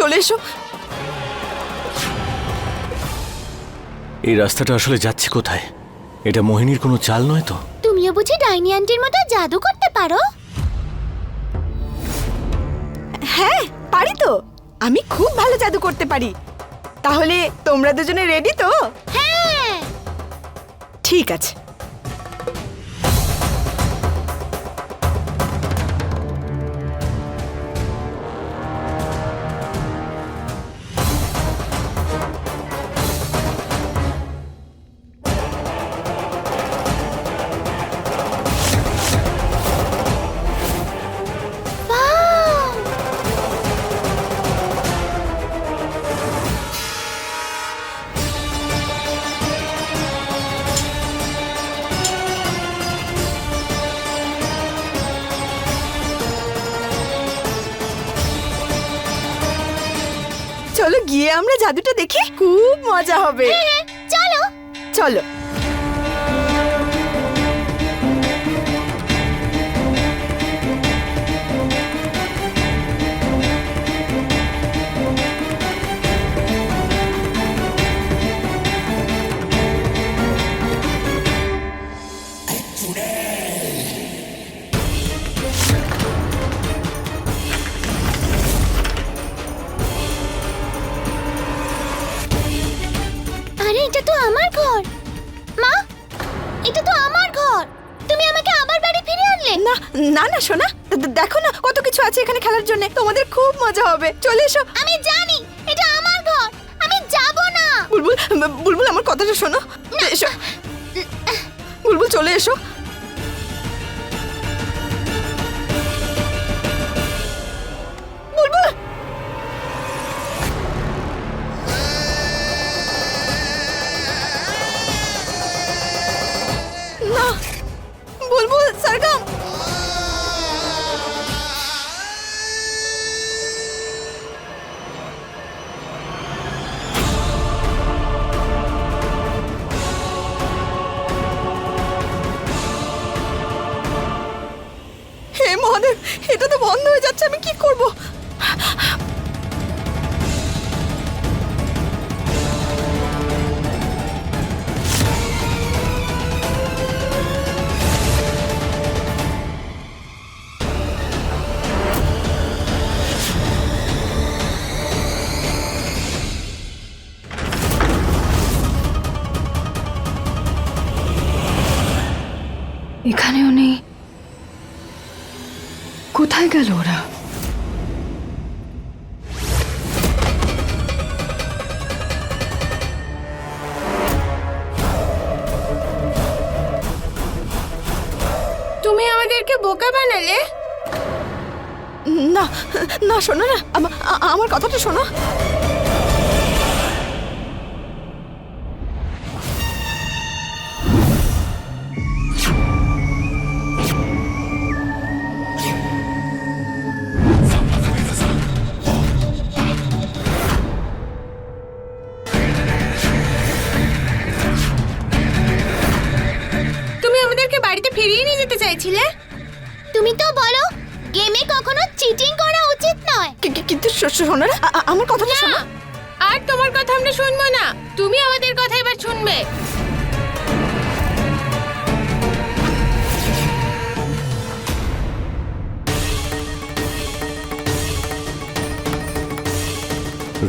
চলে এসো। এই রাস্তাটা আসলে যাচ্ছে কোথায়? এটা মোহিনীর কোনো চাল নয় তো? তুমিও বুঝি ডাইনি আন্টির মতো জাদু করতে পারো? হ্যাঁ পারি তো, আমি খুব ভালো জাদু করতে পারি। তাহলে তোমরা দুজনে রেডি তো? হ্যাঁ। ঠিক আছে। চলো গিয়ে আমরা জাদুটা দেখি, খুব মজা হবে। চলো। চলো। আরে এটা তো আমার ঘর। মা, এটা তো আমার ঘর। তুমি আমাকে আবার বাড়ি ফিরে আনলে। না না না সোনা, দেখো না কত কিছু আছে এখানে খেলার জন্য, তোমাদের খুব মজা হবে। চলে এসো। আমি জানি এটা আমার ঘর, আমি যাব না। বুলবুল, বুলবুল আমার কথাটা শোনো। এসো বুলবুল, চলে এসো। বুলবুল, না বুলবুল, সরগম। হে মহাদেব, এটা তো বন্ধ হয়ে যাচ্ছে, আমি কি করব? এখানেও নেই, কোথায় গেল ওরা? তুমি আমাদেরকে বোকা বানালে। না না শোনো না, আমার কথাটা শোনো। তুমি আমাদেরকে বাড়িতে ফিরিয়ে নিয়ে যেতে চাইছিলে। তুমি তো বলো গেমে কখনো চিটিং করা উচিত নয়। কিন্তু শোনো না, আমার কথাটা শোনো। আর তোমার কথা আমরা শুনবো না, তুমি আমাদের কথা এবার শুনবে।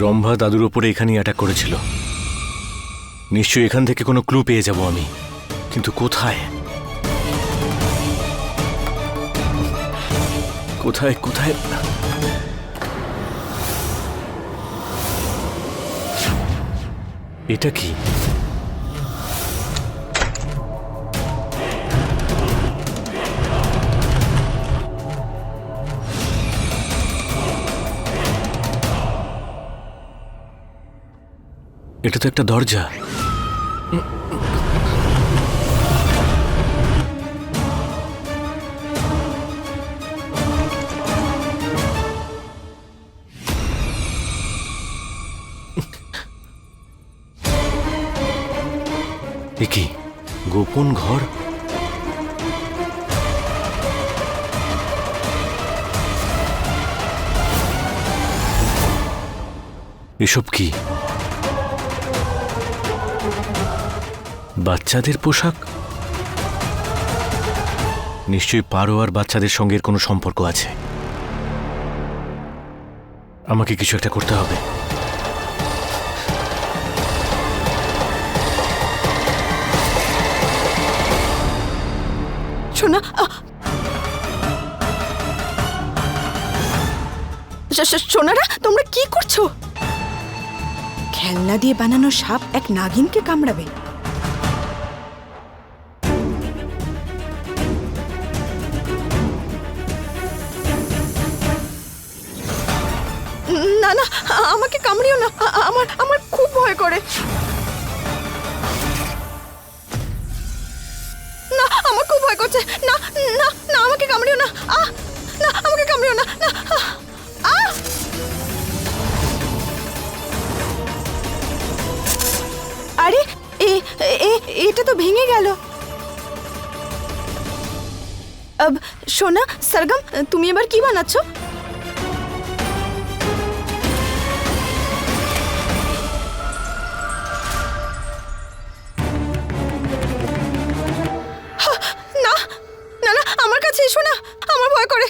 রম্ভা দাদুর ওপরে এখানেই অ্যাটাক করেছিল। নিশ্চয়ই এখান থেকে কোনো ক্লু পেয়ে যাব আমি, কিন্তু কোথায় কোথায় কোথায়? এটা কি? এটা তো একটা দরজা। এ কি গোপন ঘর? এসব কি? বাচ্চাদের পোশাক? নিশ্চয়ই পারো আর বাচ্চাদের সঙ্গে এর কোনো সম্পর্ক আছে। আমাকে কিছু একটা করতে হবে। সোনা, সোনারা তোমরা কি করছো? খেলনা দিয়ে বানানো সাপ এক নাগিনকে কামড়াবে? না না, আমাকে কামড়িও না, আমার আমার খুব ভয় করে। না, আমার খুব ভয় করছে। না না না, আমাকে কামড়িও না। না, আমাকে কামড়িও না। না, আরে এটা তো ভেঙে গেল। সোনা, সরগম, তুমি এবার কি বানাচ্ছ? না না না, আমার কাছে এসো না, আমার ভয় করে।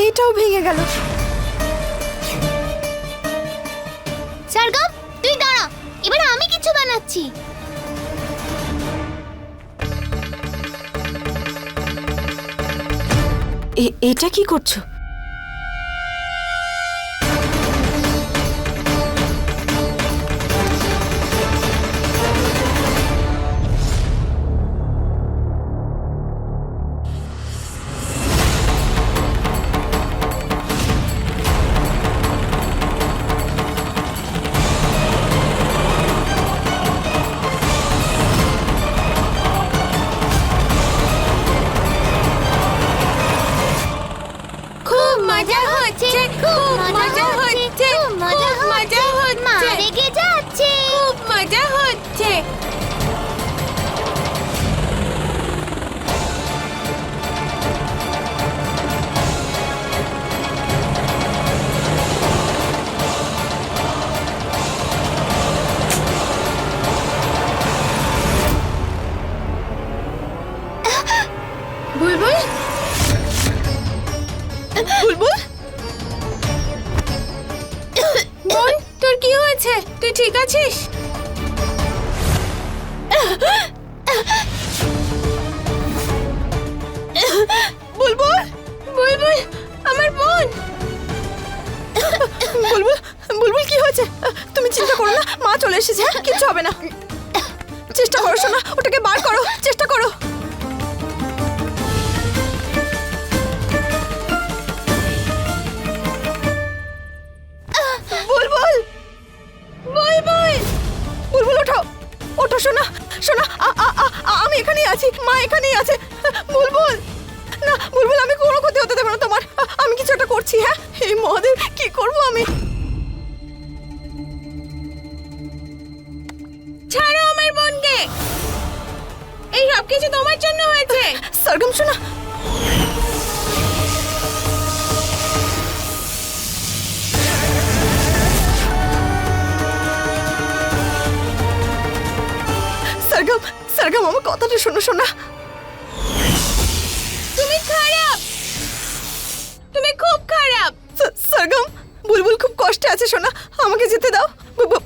এটাও ভেঙে গেল। সরগম, তুই দাঁড়া, এবার আমি কিছু বানাচ্ছি। এটা কি করছো? খুব মজা হচ্ছে, খুব মজা হচ্ছে, খুব মজা হচ্ছে, মা রেগে যাচ্ছে, খুব মজা হচ্ছে। বুলবুল, বুলবুল, বল, তোর কি হয়েছে? তুই ঠিক আছিস? বুলবুল, বুলবুল, আমার বোন। বুলবুল, বুলবুল কি হয়েছে? তুমি চিন্তা করো না, মা চলে এসেছে, কিচ্ছু হবে না। চেষ্টা করো সোনা, ওটাকে বার করো, চেষ্টা করো। বুলবুল, বুলবুল, বুলবুল ওঠো, ওঠো সোনা, সোনা, আমি এখানেই আছি, মা এখানেই আছে। বুলবুল, না বুলবুল, আমি কোনো ক্ষতি হতে দেবো না তোমার। আমি কিছু একটা করছি। হ্যাঁ, এই মহাদেব, কি করবো আমি? ছাড়ো আমার বোনকে, এই সব কিছু তোমার জন্য হয়েছে। সরগম শোনা, সরগম, সরগম, আমার কথাটা শোনো শোনা। তুমি খারাপ, তুমি খুব খারাপ। সরগম, বুলবুল খুব কষ্টে আছে সোনা, আমাকে যেতে দাও।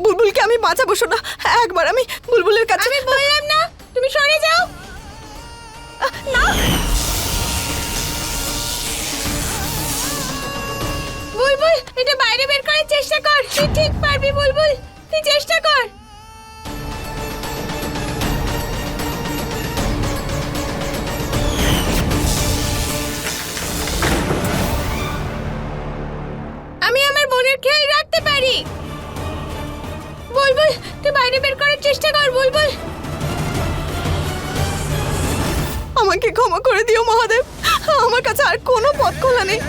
বুলবুলকে আমি বাঁচাবো সোনা, একবার আমি বুলবুলের কাছে। আমি বললাম না, তুমি সরে যাও। না, বুলবুল, এটা বাইরে বের করার চেষ্টা কর, তুই ঠিক পারবি। বুলবুল, তুই চেষ্টা কর। আমি আমার বোনের খেয়াল রাখতে পারি। বুলবুল, তুই বাইরে বের করার চেষ্টা কর। বুলবুল, আমাকে ক্ষমা করে দিও মহাদেব, আমার কাছে আর কোনো পথ খোলা নেই।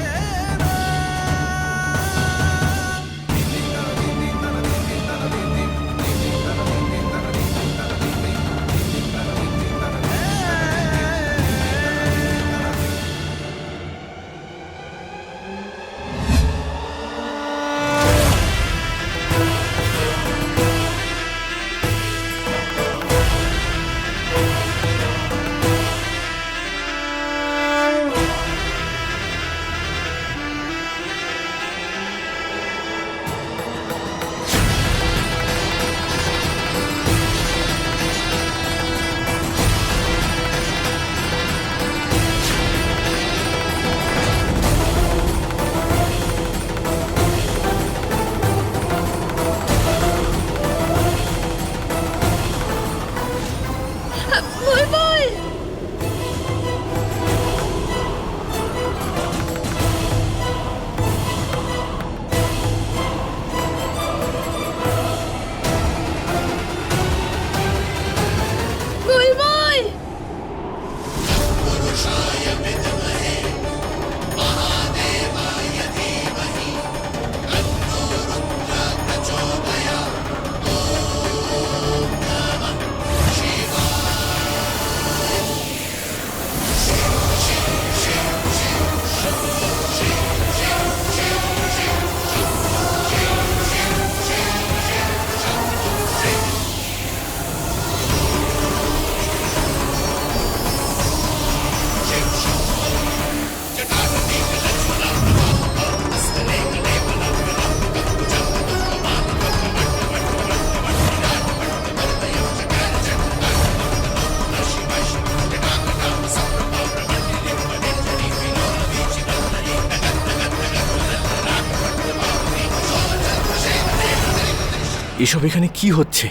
এসব এখানে কি হচ্ছে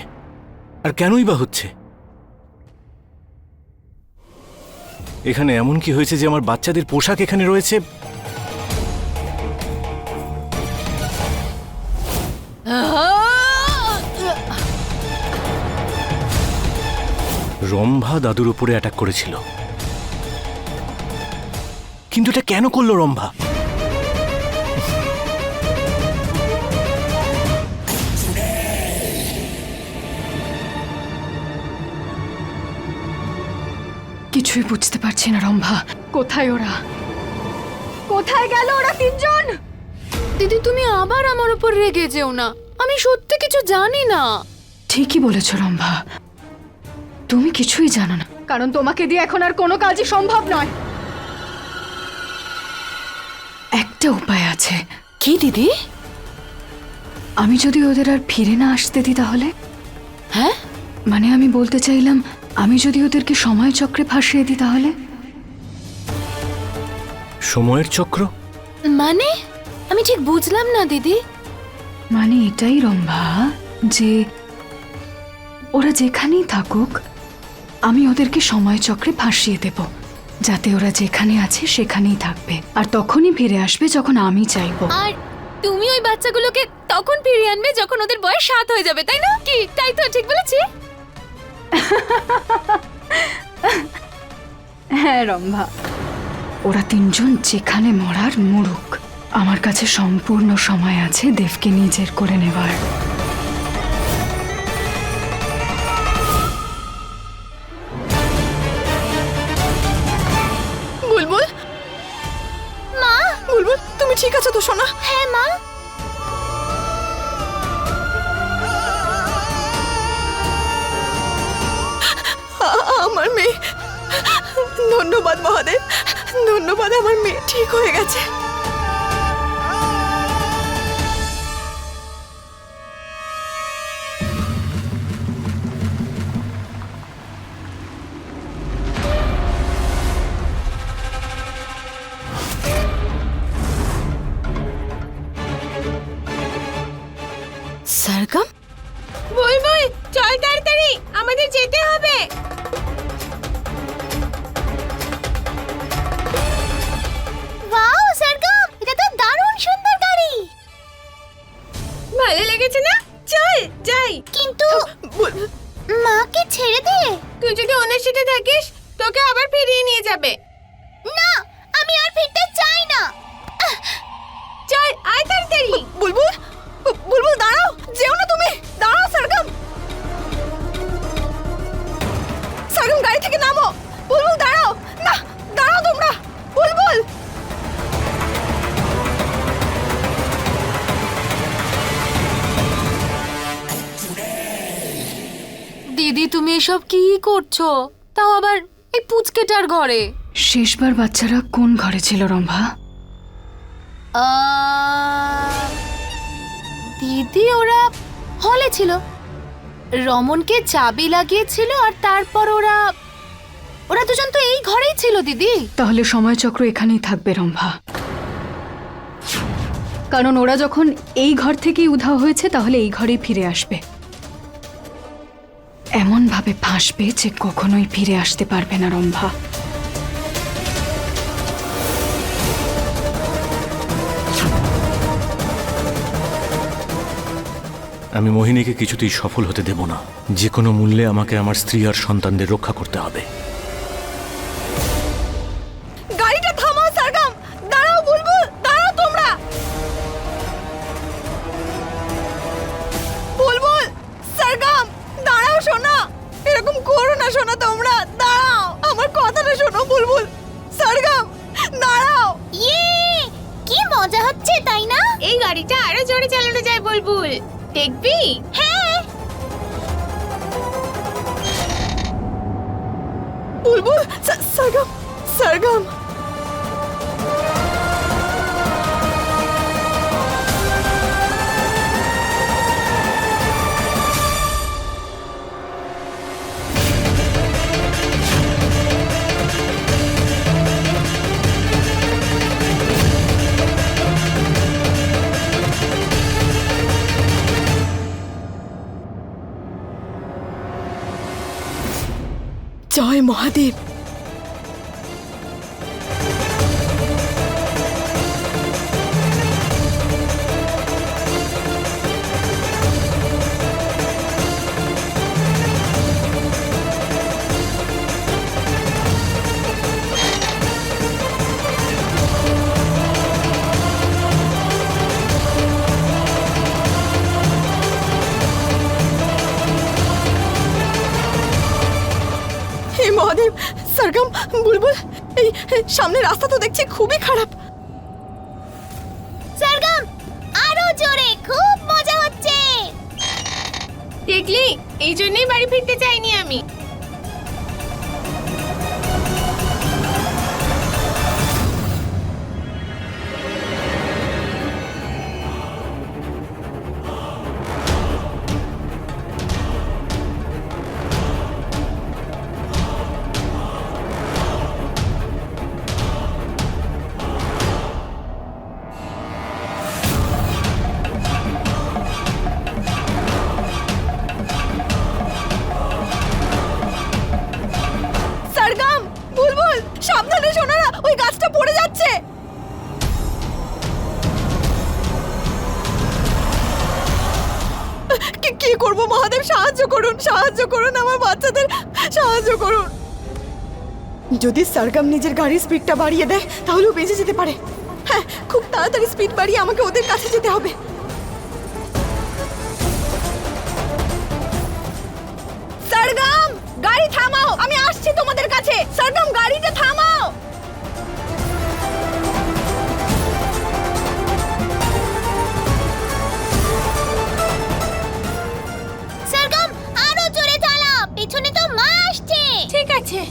আর কেনই বা হচ্ছে? এখানে এমন কি হয়েছে যে আমার বাচ্চাদের পোশাক এখানে রয়েছে? রম্ভা দাদুর উপরে অ্যাটাক করেছিল, কিন্তু এটা কেন করলো রম্ভা? কিছুই বুঝতে পারছি না রম্ভা। কোথায় ওরা? কোথায় গেল ওরা তিনজন? দিদি তুমি আবার আমার উপর রেগে যেও না, আমি সত্যি কিছু জানি না। ঠিকই বলেছ রম্ভা, তুমি কিছুই জানো না, কারণ তোমাকে দিয়ে এখন আর কোনো কাজই সম্ভব নয়। একটা উপায় আছে। কি দিদি? আমি যদি ওদের আর ফিরে না আসতে দিই তাহলে? হ্যাঁ, মানে আমি বলতে চাইলাম, আমি যদি ওদেরকে সময় চক্রে ফাঁসিয়ে দিই তাহলে? সময়ের চক্র মানে আমি ঠিক বুঝলাম না দিদি। মানে এটাই রম্ভা যে ওরা যেখানেই থাকুক আমি ওদেরকে সময় চক্রে ফাঁসিয়ে দেব, যাতে ওরা যেখানে আছে সেখানেই থাকবে, আর তখনই ফিরে আসবে যখন আমি চাইবো। আর তুমি ওই বাচ্চাগুলোকে তখন ফিরিয়ে আনবে যখন ওদের বয়স 7 হয়ে যাবে, তাই না? কি তাই তো ঠিক বলেছি? হ্যাঁ রম্ভা, ওরা তিনজন যেখানে মরার মরুক, আমার কাছে সম্পূর্ণ সময় আছে দেবকে নিজের করে নেবার। বুলবুল, মা, বুলবুল তুমি ঠিক আছো তো সোনা? হ্যাঁ মা। আমার মেয়ে, ধন্যবাদ মহাদেব, ধন্যবাদ, আমার মেয়ে ঠিক হয়ে গেছে। সরগম, বুলবুল চল তাড়াতাড়ি, আমাদের যেতে হবে। ওয়াও সরগম, এটা তো দারুণ সুন্দর গাড়ি। ভালো লেগেছে না? চল যাই। কিন্তু বুলবুল, মাকে ছেড়ে দে। তুই যদি ওনার সাথে থাকিস তোকে আবার ফিরিয়ে নিয়ে যাবে। না, আমি আর ফিরতে চাই না। চল আয় তাড়াতাড়ি। বুলবুল, বুলবুল দাঁড়াও, যেও না তুমি, দাঁড়াও সরগম। সরগম গাড়ি থেকে নামো। বুলবুল দাঁড়াও, না দাঁড়াও তোমরা। বুলবুল, দিদি তুমি এসব কি করছো? তাও আবার এই পুচকেটার ঘরে। শেষবার বাচ্চারা কোন ঘরে ছিল রম্ভা? দিদি ওরা হলে ছিল, রমনকে চাবি লাগিয়েছিল, আর তারপর ওরা দুজন তো এই ঘরেই ছিল দিদি। তাহলে সময়চক্র এখানেই থাকবে রম্ভা, কারণ ওরা যখন এই ঘর থেকেই উধাও হয়েছে তাহলে এই ঘরেই ফিরে আসবে, এমন ভাবে ফাঁসবে যে কখনোই ফিরে আসতে পারবে না রম্ভা। আমি মোহিনীকে কিছুতেই সফল হতে দেব না। যে কোনো মূল্যে আমাকে আমার স্ত্রী আর সন্তানদের রক্ষা করতে হবে। গাড়িটা থামাও সরগম, দাঁড়াও বুলবুল, দাঁড়াও তোমরা। বুলবুল, সরগম দাঁড়াও সোনা, এরকম করো না সোনা, তোমরা দাঁড়াও, আমার কথাটা শোনো। বুলবুল, সরগম দাঁড়াও। ইয়ে, কি মজা হচ্ছে তাই না? এই গাড়িটা আরো জোরে চালানো যায় বুলবুল, দেখবি? হ্যাঁ। বুলবুল, সরগম, সরগম। মহাদেব! হে মহাদেব! সরগম, বুলবুল, এই সামনে রাস্তা তো দেখছি খুবই খারাপ। সরগম, আরো জোরে, খুব মজা হচ্ছে। দেখলি, এই জন্যই বাড়ি ফিরতে চাইনি আমি। সরগম, বুলবুল, সাবধানে সোনারা, ওই গাছটা পড়ে যাচ্ছে। কি করব মহাদেব? সাহায্য করুন, সাহায্য করুন, আমার বাচ্চাদের সাহায্য করুন। যদি সরগম নিজের গাড়ির স্পিডটা বাড়িয়ে দেয় তাহলেও বেঁচে যেতে পারে। হ্যাঁ, খুব তাড়াতাড়ি স্পিড বাড়িয়ে আমাকে ওদের কাছে যেতে হবে। সরগম, গাড়ি থামাও, আমি আসছি তোমাদের কাছে। সরগম, গাড়িটা থামাও। সরগম, আরো জোরে চালা, পেছনে তো মা আসছে। ঠিক আছে।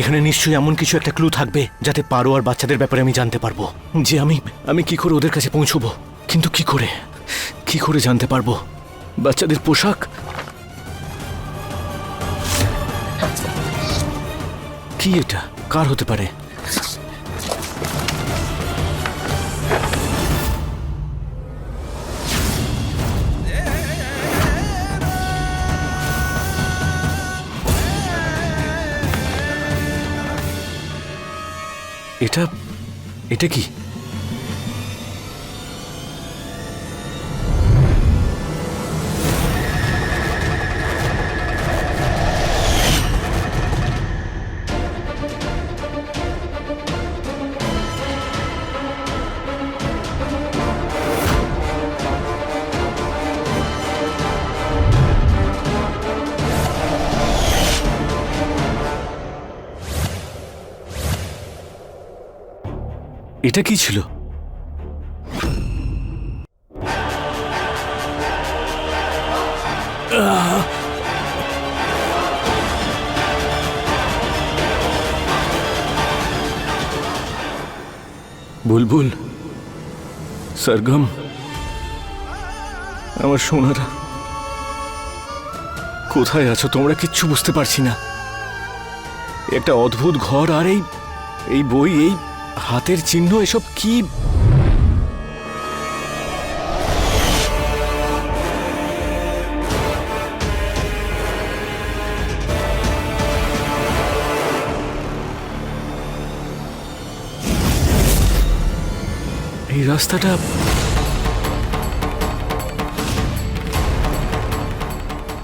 এখানে নিশ্চয়ই এমন কিছু একটা ক্লু থাকবে যাতে পারো আর বাচ্চাদের ব্যাপারে আমি জানতে পারবো, যে আমি কি করে ওদের কাছে পৌঁছবো। কিন্তু কি করে জানতে পারবো? বাচ্চাদের পোশাক, কি এটা? কার হতে পারে? এটা কি? এটা কি ছিল? বুলবুল, সরগম, আমার সোনারা, কোথায় আছো তোমরা? কিচ্ছু বুঝতে পারছি না। একটা অদ্ভুত ঘর, আর এই বই, এই হাতের চিহ্ন, এসব কি? এই রাস্তাটা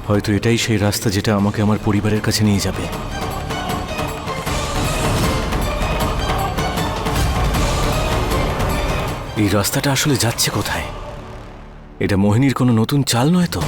হয়তো এটাই সেই রাস্তা যেটা আমাকে আমার পরিবারের কাছে নিয়ে যাবে। এই রাস্তাটা আসলে যাচ্ছে কোথায়? এটা মোহিনীর কোনো নতুন চাল নয় তো?